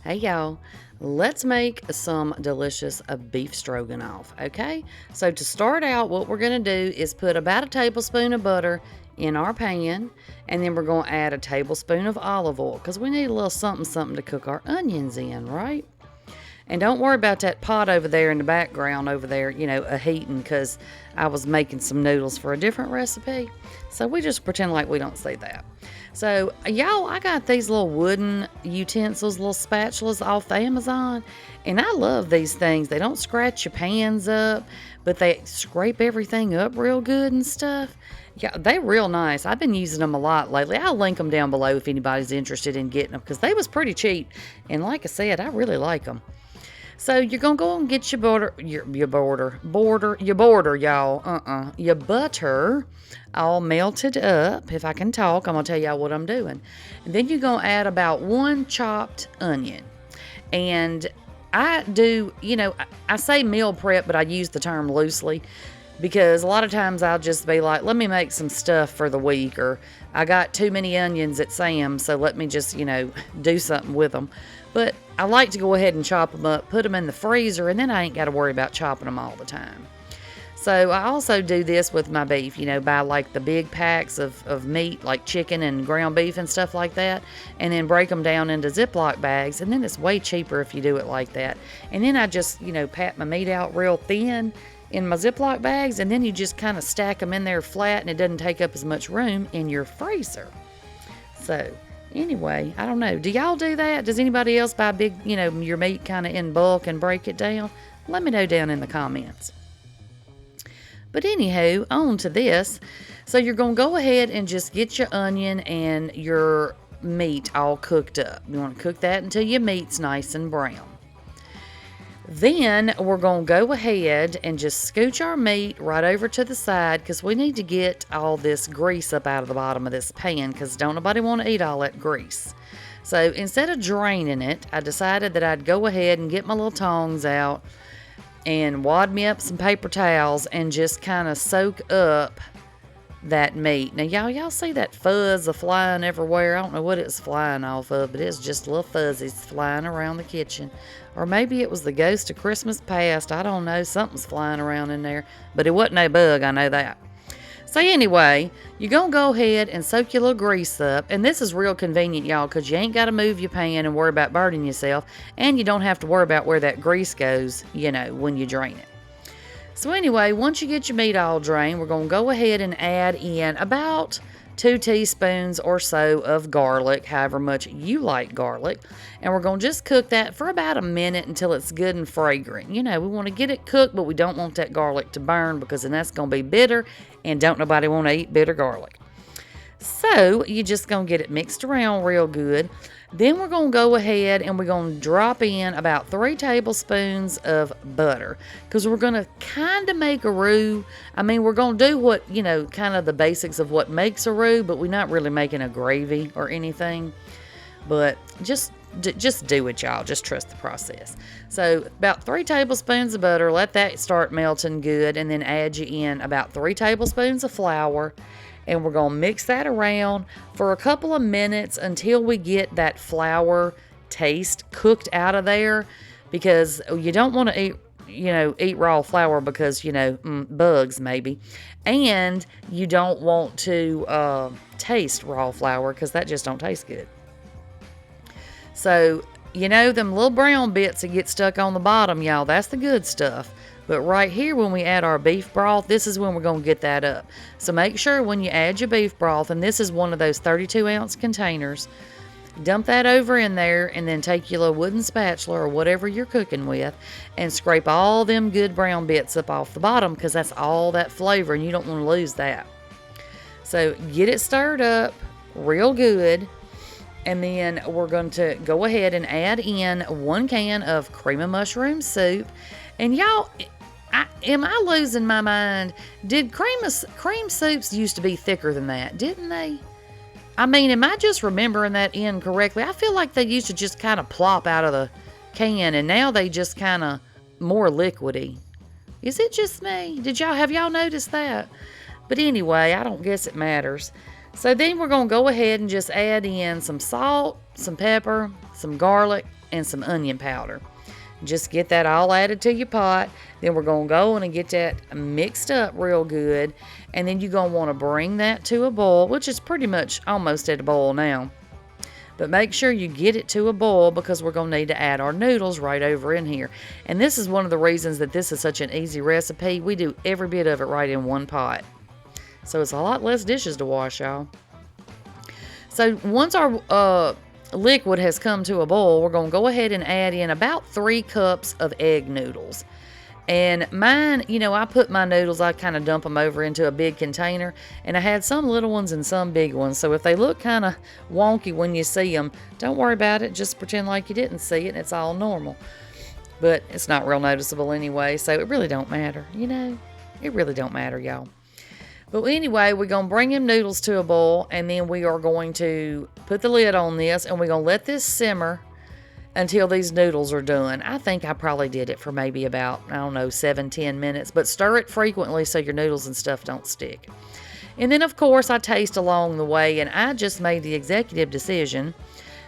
Hey y'all, let's make some delicious beef stroganoff, okay? So to start out, what we're gonna do is put about a tablespoon of butter in our pan, and then we're gonna add a tablespoon of olive oil because we need a little something to cook our onions in, right? And don't worry about that pot over there in the background over there, a heating, because I was making some noodles for a different recipe. So we just pretend like we don't see that. So, y'all, I got these little wooden utensils, little spatulas off Amazon, and I love these things. They don't scratch your pans up, but they scrape everything up real good and stuff. Yeah, they're real nice. I've been using them a lot lately. I'll link them down below if anybody's interested in getting them because they was pretty cheap. And like I said, I really like them. So you're gonna go and get your your butter all melted up. If I can talk, I'm gonna tell y'all what I'm doing. And then you're gonna add about one chopped onion. And I do, I say meal prep, but I use the term loosely because a lot of times I'll just be like, let me make some stuff for the week, or I got too many onions at Sam's, so let me just, do something with them. But I like to go ahead and chop them up, put them in the freezer, and then I ain't got to worry about chopping them all the time. So I also do this with my beef, buy like the big packs of meat, like chicken and ground beef and stuff like that, and then break them down into Ziploc bags, and then it's way cheaper if you do it like that. And then I just, pat my meat out real thin in my Ziploc bags, and then you just kind of stack them in there flat, and it doesn't take up as much room in your freezer. So anyway, I don't know. Do y'all do that? Does anybody else buy big, your meat kind of in bulk and break it down? Let me know down in the comments. But anywho, on to this. So you're going to go ahead and just get your onion and your meat all cooked up. You want to cook that until your meat's nice and brown. Then we're going to go ahead and just scooch our meat right over to the side because we need to get all this grease up out of the bottom of this pan because don't nobody want to eat all that grease. So instead of draining it, I decided that I'd go ahead and get my little tongs out and wad me up some paper towels and just kind of soak up that meat. Now y'all see that fuzz flying everywhere? I don't know what it's flying off of, but it's just little fuzzies flying around the kitchen. Or maybe it was the ghost of Christmas past. I don't know. Something's flying around in there. But it wasn't a bug, I know that. So anyway, you're going to go ahead and soak your little grease up. And this is real convenient, y'all, because you ain't got to move your pan and worry about burning yourself. And you don't have to worry about where that grease goes, when you drain it. So anyway, once you get your meat all drained, we're going to go ahead and add in about 2 teaspoons or so of garlic, however much you like garlic. And we're going to just cook that for about a minute until it's good and fragrant. We want to get it cooked, but we don't want that garlic to burn because then that's going to be bitter, and don't nobody want to eat bitter garlic. So you're just going to get it mixed around real good. Then we're going to go ahead and we're going to drop in about 3 tablespoons of butter because we're going to kind of make a roux. I mean, we're going to do what, kind of the basics of what makes a roux, but we're not really making a gravy or anything. But just do it, y'all. Just trust the process. So about 3 tablespoons of butter, let that start melting good, and then add you in about 3 tablespoons of flour. And we're going to mix that around for a couple of minutes until we get that flour taste cooked out of there, because you don't want to eat raw flour because, bugs maybe. And you don't want to taste raw flour because that just don't taste good. So, them little brown bits that get stuck on the bottom, y'all, that's the good stuff. But right here, when we add our beef broth, this is when we're going to get that up. So make sure when you add your beef broth, and this is one of those 32-ounce containers, dump that over in there, and then take your little wooden spatula or whatever you're cooking with and scrape all them good brown bits up off the bottom because that's all that flavor, and you don't want to lose that. So get it stirred up real good. And then we're going to go ahead and add in 1 can of cream of mushroom soup. And y'all, am I losing my mind? Did cream soups used to be thicker than that, didn't they? I mean, am I just remembering that incorrectly? I feel like they used to just kind of plop out of the can, and now they just kind of more liquidy. Is it just me? Have y'all noticed that? But anyway, I don't guess it matters. So then we're going to go ahead and just add in some salt, some pepper, some garlic, and some onion powder. Just get that all added to your pot. Then we're going to go in and get that mixed up real good. And then you're going to want to bring that to a boil, which is pretty much almost at a boil now. But make sure you get it to a boil because we're going to need to add our noodles right over in here. And this is one of the reasons that this is such an easy recipe. We do every bit of it right in one pot. So it's a lot less dishes to wash, y'all. So once our liquid has come to a boil, we're going to go ahead and add in about 3 cups of egg noodles. And mine, you know, I put my noodles, I kind of dump them over into a big container, and I had some little ones and some big ones. So if they look kind of wonky when you see them, don't worry about it. Just pretend like you didn't see it and it's all normal. But it's not real noticeable anyway, so it really don't matter, you know. It really don't matter, y'all. But anyway, we're going to bring them noodles to a boil, and then we are going to put the lid on this, and we're going to let this simmer until these noodles are done. I think I probably did it for maybe about, I don't know, 7-10 minutes, but stir it frequently so your noodles and stuff don't stick. And then, of course, I taste along the way, and I just made the executive decision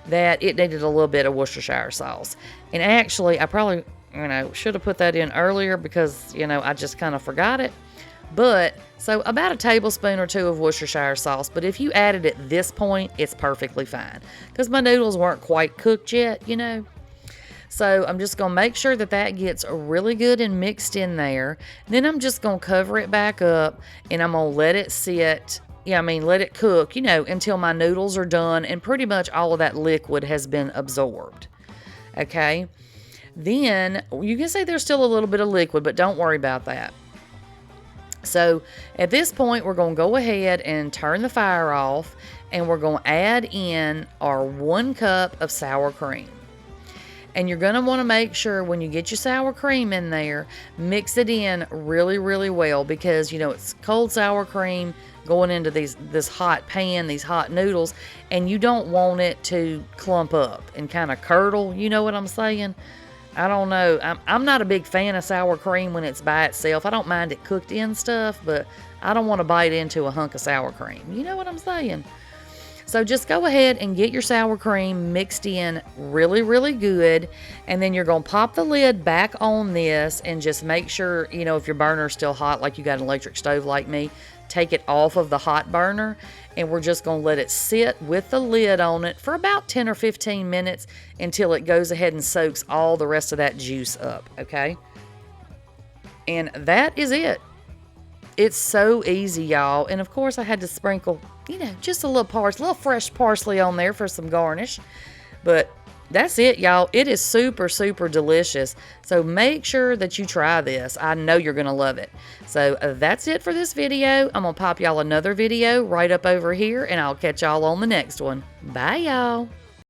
that it needed a little bit of Worcestershire sauce. And actually, I probably, you know, should have put that in earlier because, you know, I just kind of forgot it. But, so about a tablespoon or 2 of Worcestershire sauce. But if you add it at this point, it's perfectly fine. Because my noodles weren't quite cooked yet, you know. So I'm just going to make sure that that gets really good and mixed in there. Then I'm just going to cover it back up. And I'm going to let it sit, let it cook, you know, until my noodles are done. And pretty much all of that liquid has been absorbed. Okay. Then, you can say there's still a little bit of liquid, but don't worry about that. So at this point, we're going to go ahead and turn the fire off, and we're going to add in our 1 cup of sour cream. And you're going to want to make sure when you get your sour cream in there, mix it in really, really well because, you know, it's cold sour cream going into this hot pan, these hot noodles, and you don't want it to clump up and kind of curdle, you know what I'm saying? I don't know. I'm not a big fan of sour cream when it's by itself. I don't mind it cooked in stuff, but I don't want to bite into a hunk of sour cream. You know what I'm saying? So just go ahead and get your sour cream mixed in really, really good. And then you're going to pop the lid back on this and just make sure, you know, if your burner's still hot, like you got an electric stove like me, take it off of the hot burner. And we're just going to let it sit with the lid on it for about 10 or 15 minutes until it goes ahead and soaks all the rest of that juice up, okay? And that is it. It's so easy, y'all. And of course, I had to sprinkle, you know, just a little fresh parsley on there for some garnish. But that's it, y'all. It is super, super delicious. So make sure that you try this. I know you're going to love it. So that's it for this video. I'm going to pop y'all another video right up over here, and I'll catch y'all on the next one. Bye, y'all.